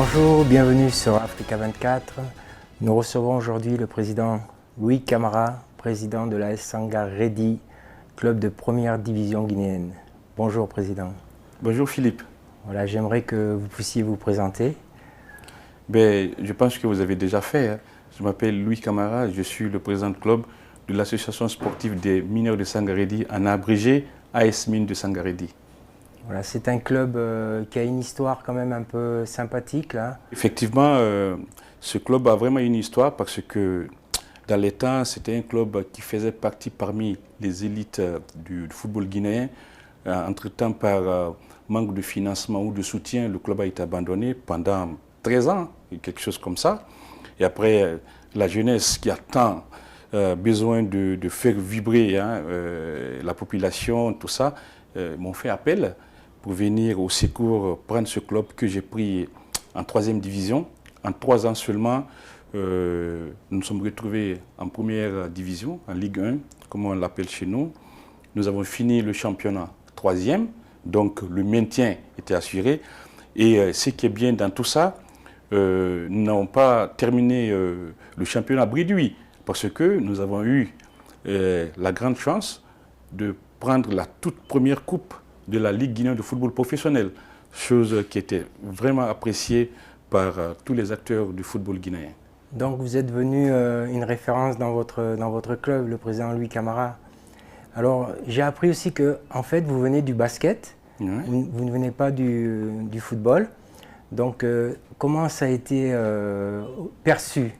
Bonjour, bienvenue sur Africa 24. Nous recevons aujourd'hui le président Louis Camara, président de l'AS Sangarédy, club de première division guinéenne. Bonjour président. Bonjour Philippe. Voilà, j'aimerais que vous puissiez vous présenter. Je pense que vous avez déjà fait. Je m'appelle Louis Camara, je suis le président de club de l'association sportive des mineurs de Sangarédy, en abrégé AS Mines de Sangarédy. Voilà, c'est un club qui a une histoire quand même un peu sympathique là. Effectivement, ce club a vraiment une histoire parce que dans les temps, c'était un club qui faisait partie parmi les élites du football guinéen. Entre-temps, par manque de financement ou de soutien, le club a été abandonné pendant 13 ans, quelque chose comme ça. Et après, la jeunesse qui a tant besoin de faire vibrer la population, tout ça, m'ont fait appel pour venir au secours prendre ce club que j'ai pris en 3e division. En 3 ans seulement, nous nous sommes retrouvés en première division, en Ligue 1, comme on l'appelle chez nous. Nous avons fini le championnat 3e, donc le maintien était assuré. Et ce qui est bien dans tout ça, nous n'avons pas terminé le championnat bredouille parce que nous avons eu la grande chance de prendre la toute première coupe de la Ligue guinéenne de football professionnel, chose qui était vraiment appréciée par tous les acteurs du football guinéen. Donc vous êtes devenu une référence dans votre club, le président Louis Camara. Alors j'ai appris aussi que en fait vous venez du basket, Ouais. vous ne venez pas du football. Donc comment ça a été perçu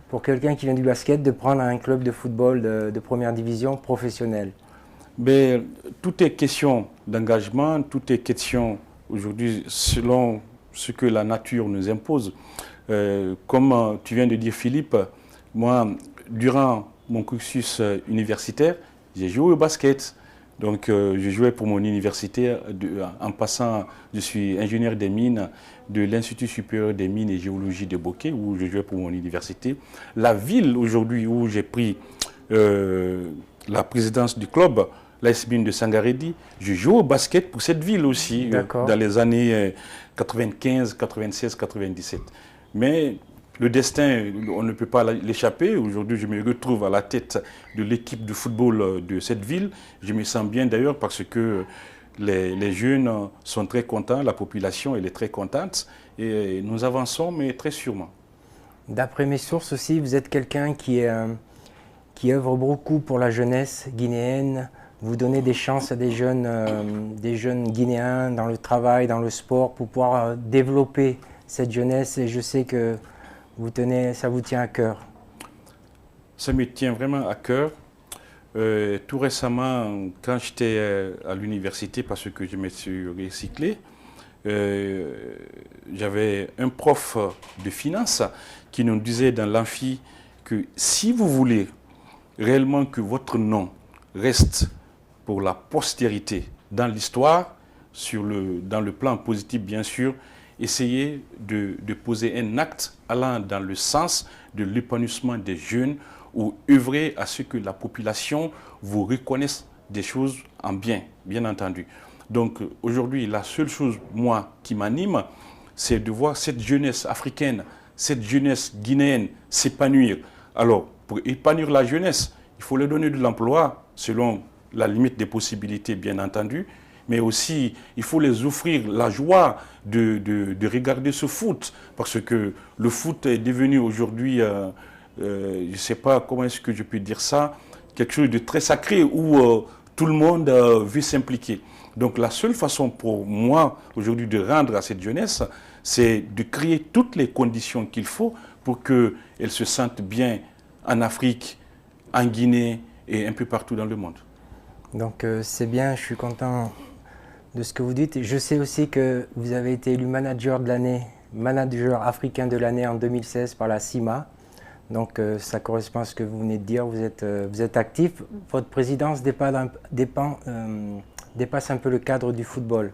pour quelqu'un qui vient du basket de prendre un club de football de première division professionnelle? Mais tout est question d'engagement, tout est question aujourd'hui selon ce que la nature nous impose. Comme tu viens de dire Philippe, moi, durant mon cursus universitaire, j'ai joué au basket. Donc je jouais pour mon université. En passant, je suis ingénieur des mines de l'Institut supérieur des mines et géologie de Bokeh, où je jouais pour mon université. La ville aujourd'hui où j'ai pris la présidence du club, l'AS Mines de Sangarédy, je joue au basket pour cette ville aussi, dans les années 95, 96, 97. Mais le destin, on ne peut pas l'échapper. Aujourd'hui, je me retrouve à la tête de l'équipe de football de cette ville. Je me sens bien d'ailleurs parce que les jeunes sont très contents, la population elle est très contente et nous avançons, mais très sûrement. D'après mes sources aussi, vous êtes quelqu'un qui œuvre beaucoup pour la jeunesse guinéenne. Vous donnez des chances à des jeunes Guinéens dans le travail, dans le sport, pour pouvoir développer cette jeunesse. Et je sais que ça vous tient à cœur. Ça me tient vraiment à cœur. Tout récemment, quand j'étais à l'université, parce que je me suis recyclé, j'avais un prof de finance qui nous disait dans l'amphi que si vous voulez réellement que votre nom reste pour la postérité dans l'histoire, dans le plan positif bien sûr, essayez de poser un acte allant dans le sens de l'épanouissement des jeunes ou œuvrer à ce que la population vous reconnaisse des choses en bien, bien entendu. Donc aujourd'hui, la seule chose, moi, qui m'anime, c'est de voir cette jeunesse africaine, cette jeunesse guinéenne s'épanouir. Alors, pour épanouir la jeunesse, il faut leur donner de l'emploi selon la limite des possibilités, bien entendu, mais aussi il faut les offrir la joie de regarder ce foot, parce que le foot est devenu aujourd'hui, je ne sais pas comment est-ce que je peux dire ça, quelque chose de très sacré où tout le monde veut s'impliquer. Donc la seule façon pour moi aujourd'hui de rendre à cette jeunesse, c'est de créer toutes les conditions qu'il faut pour qu'elle se sente bien en Afrique, en Guinée et un peu partout dans le monde. Donc c'est bien, je suis content de ce que vous dites. Je sais aussi que vous avez été élu manager de l'année, manager africain de l'année en 2016 par la CIMA. Donc ça correspond à ce que vous venez de dire, vous êtes actif. Votre présidence dépasse un peu le cadre du football.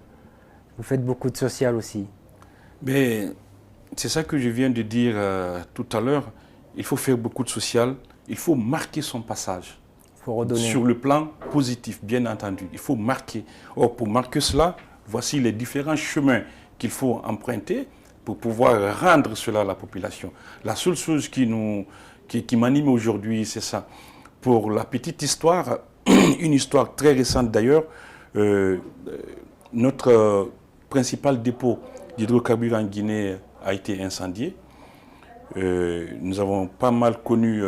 Vous faites beaucoup de social aussi. Mais c'est ça que je viens de dire tout à l'heure. Il faut faire beaucoup de social, il faut marquer son passage. Sur le plan positif, bien entendu. Il faut marquer. Or, pour marquer cela, voici les différents chemins qu'il faut emprunter pour pouvoir rendre cela à la population. La seule chose qui m'anime aujourd'hui, c'est ça. Pour la petite histoire, une histoire très récente d'ailleurs, notre principal dépôt d'hydrocarbures en Guinée a été incendié. Nous avons pas mal connu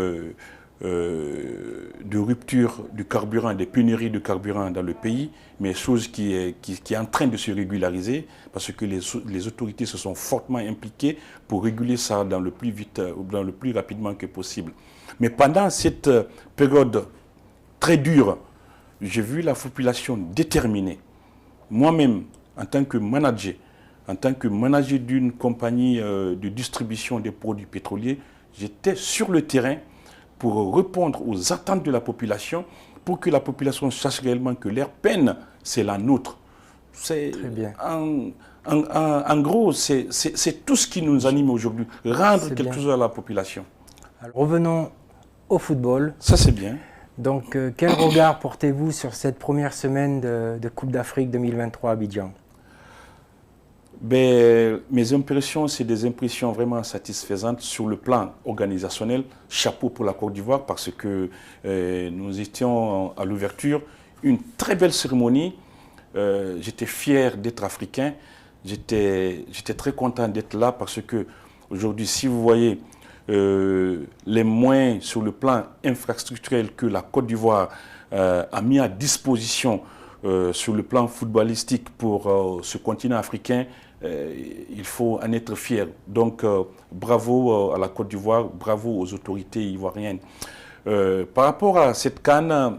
de rupture du carburant, des pénuries de carburant dans le pays, mais chose qui est en train de se régulariser parce que les autorités se sont fortement impliquées pour réguler ça dans le plus vite, dans le plus rapidement que possible. Mais pendant cette période très dure, j'ai vu la population déterminée. Moi-même, en tant que manager d'une compagnie de distribution des produits pétroliers, j'étais sur le terrain pour répondre aux attentes de la population, pour que la population sache réellement que leur peine, c'est la nôtre. Très bien. En gros, c'est tout ce qui nous anime aujourd'hui, rendre quelque chose à la population. Alors, revenons au football. Ça, c'est bien. Donc, quel regard portez-vous sur cette première semaine de Coupe d'Afrique 2023 à Abidjan? Ben, mes impressions, c'est des impressions vraiment satisfaisantes sur le plan organisationnel. Chapeau pour la Côte d'Ivoire parce que nous étions à l'ouverture. Une très belle cérémonie. J'étais fier d'être africain. J'étais très content d'être là parce que aujourd'hui, si vous voyez les moyens sur le plan infrastructurel que la Côte d'Ivoire a mis à disposition sur le plan footballistique pour ce continent africain, il faut en être fier. Donc, bravo à la Côte d'Ivoire, bravo aux autorités ivoiriennes. Par rapport à cette CAN,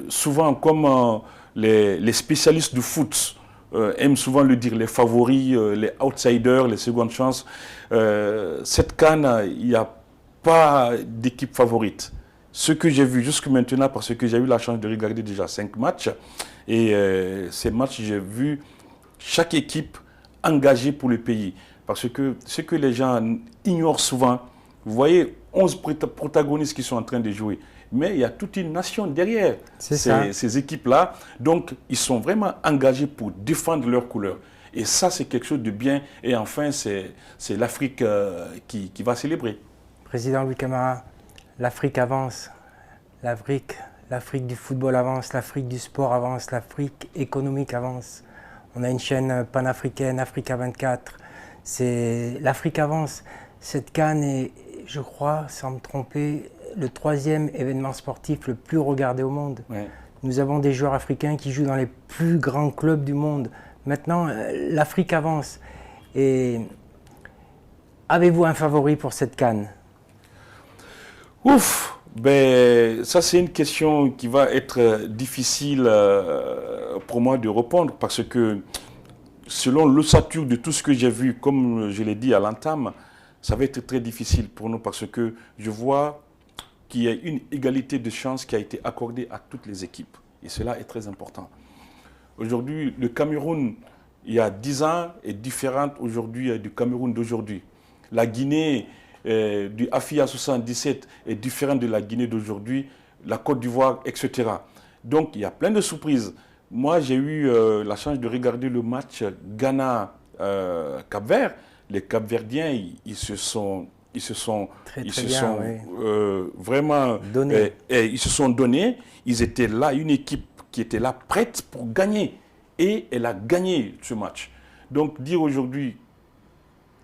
souvent, comme les spécialistes du foot aiment souvent le dire, les favoris, les outsiders, les secondes chances, cette CAN, il n'y a pas d'équipe favorite. Ce que j'ai vu jusque maintenant, parce que j'ai eu la chance de regarder déjà 5 matchs, et ces matchs, j'ai vu chaque équipe engagée pour le pays. Parce que ce que les gens ignorent souvent, vous voyez 11 protagonistes qui sont en train de jouer, mais il y a toute une nation derrière ces équipes-là. Donc, ils sont vraiment engagés pour défendre leurs couleurs. Et ça, c'est quelque chose de bien. Et enfin, c'est l'Afrique qui va célébrer. Président Louis Camara, l'Afrique avance. L'Afrique du football avance, l'Afrique du sport avance, l'Afrique économique avance. On a une chaîne panafricaine, Africa 24. L'Afrique avance. Cette CAN est, je crois, sans me tromper, le 3e événement sportif le plus regardé au monde. Ouais. Nous avons des joueurs africains qui jouent dans les plus grands clubs du monde. Maintenant, l'Afrique avance. Et avez-vous un favori pour cette CAN? Ouf! Ben, ça, c'est une question qui va être difficile pour moi de répondre parce que selon l'ossature de tout ce que j'ai vu, comme je l'ai dit à l'entame, ça va être très difficile pour nous parce que je vois qu'il y a une égalité de chance qui a été accordée à toutes les équipes. Et cela est très important. Aujourd'hui, le Cameroun, il y a 10 ans, est différent aujourd'hui du Cameroun d'aujourd'hui. La Guinée du AFIA 77 est différente de la Guinée d'aujourd'hui, la Côte d'Ivoire, etc. Donc, il y a plein de surprises. Moi, j'ai eu la chance de regarder le match Ghana-Cap-Vert. Les Cap-Verdiens, ils se sont vraiment donnés. Ils se sont donnés. Ils étaient là, une équipe qui était là, prête pour gagner. Et elle a gagné ce match. Donc, dire aujourd'hui,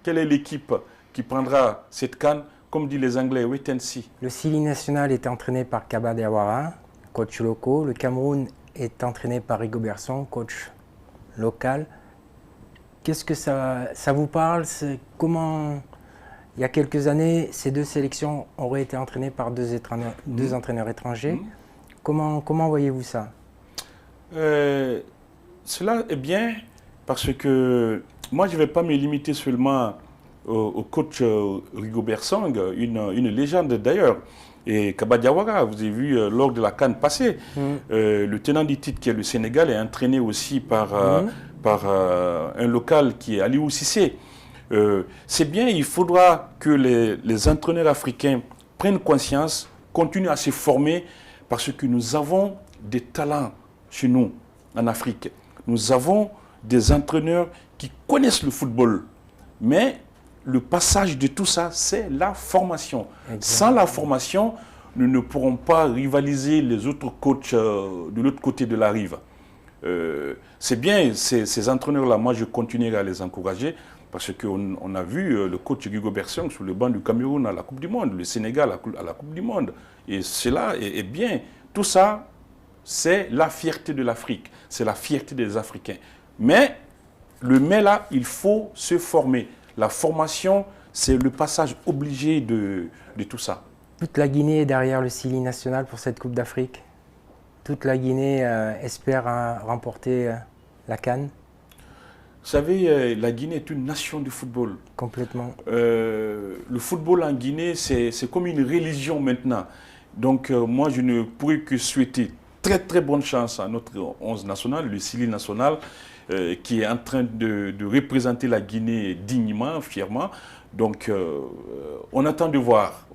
quelle est l'équipe qui prendra cette CAN, comme disent les Anglais, wait and see. Le Sili national est entraîné par Kaba Diawara, coach local. Le Cameroun est entraîné par Rigobert Song, coach local. Qu'est-ce que ça vous parle? Comment, il y a quelques années, ces deux sélections auraient été entraînées par deux entraîneurs étrangers. Comment voyez-vous ça? Cela est bien parce que moi, je ne vais pas me limiter seulement au coach Rigobert Song, une légende d'ailleurs. Et Kaba Diawara, vous avez vu lors de la CAN passée, le tenant du titre qui est le Sénégal est entraîné aussi par un local qui est Aliou Cissé. C'est bien, il faudra que les entraîneurs africains prennent conscience, continuent à se former parce que nous avons des talents chez nous en Afrique. Nous avons des entraîneurs qui connaissent le football. Mais le passage de tout ça, c'est la formation. Exactement. Sans la formation, nous ne pourrons pas rivaliser les autres coachs de l'autre côté de la rive. C'est bien, ces entraîneurs-là, moi je continuerai à les encourager parce qu'on a vu le coach Hugo Berson sur le banc du Cameroun à la Coupe du Monde, le Sénégal à la Coupe du Monde. Et cela est bien. Tout ça, c'est la fierté de l'Afrique, c'est la fierté des Africains. Mais là, il faut se former. La formation, c'est le passage obligé de tout ça. Toute la Guinée est derrière le Sili national pour cette Coupe d'Afrique. Toute la Guinée espère remporter la CAN. Vous savez, la Guinée est une nation du football. Complètement. Le football en Guinée, c'est comme une religion maintenant. Donc moi, je ne pourrais que souhaiter très très bonne chance à notre 11 national, le Sili national, qui est en train de représenter la Guinée dignement, fièrement. Donc on attend de voir,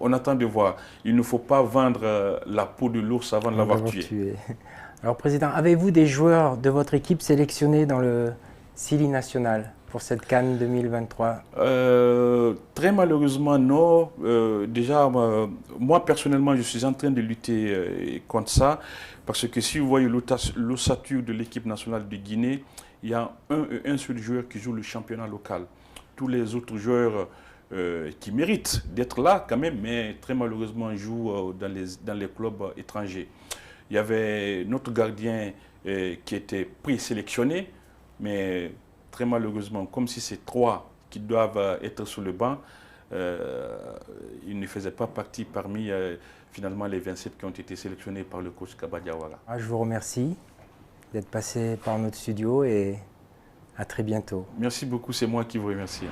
Il ne faut pas vendre la peau de l'ours avant de l'avoir tué. Alors Président, avez-vous des joueurs de votre équipe sélectionnés dans le Sili national pour cette CAN 2023? Très malheureusement, non. Déjà, moi personnellement, je suis en train de lutter contre ça. Parce que si vous voyez l'ossature de l'équipe nationale de Guinée, il y a un seul joueur qui joue le championnat local. Tous les autres joueurs qui méritent d'être là quand même, mais très malheureusement jouent dans les clubs étrangers. Il y avait notre gardien qui était présélectionné, mais très malheureusement, comme si c'est 3 qui doivent être sur le banc, il ne faisait pas partie parmi finalement les 27 qui ont été sélectionnés par le coach Kaba Diawara. Je vous remercie d'être passé par notre studio et à très bientôt. Merci beaucoup, c'est moi qui vous remercie.